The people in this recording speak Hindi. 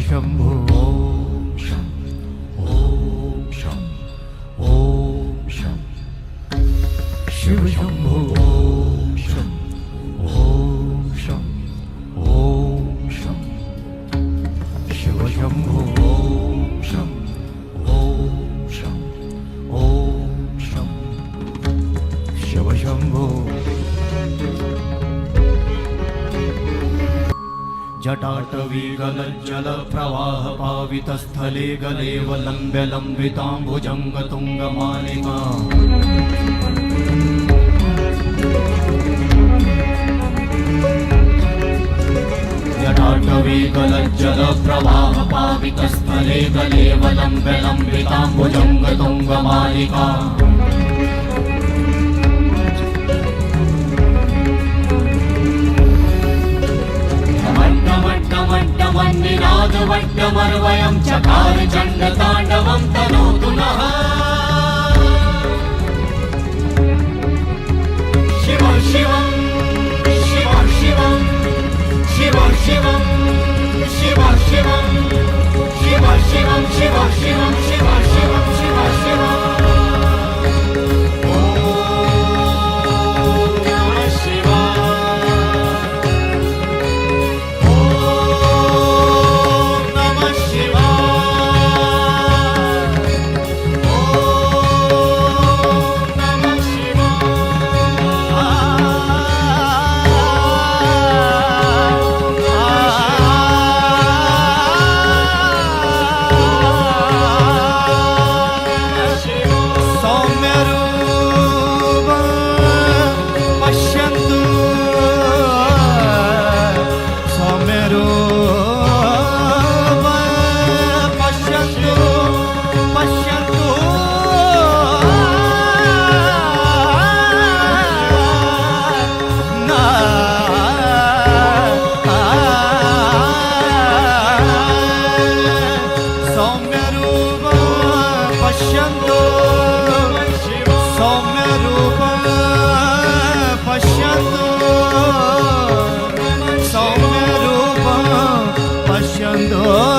शंभो ओम शं ओम शं ओम शं शिव शंभो ओम शं ओम शं ओम शं शिव शंभो ओम शं ओम शं ओम शं शिव शंभो जटाटवीगलज्जल प्रवाह पावितस्थले गलेव लम्ब्य लम्बिताम्बुजङ्ग तुङ्गमालिका जटाटवीगलज्जल प्रवाह पावितस्थले गलेव लम्ब्य लम्बिताम्बुजङ्ग तुङ्गमालिका वट्टमर्वयं चकार चण्डताण्डवं तनोतु नः शिव शिवं शिव शिवं शिव शिवं शिव शिवं शिव शिवं शिव शिवं शिव शिवं शिव शिवं पश्यन्तु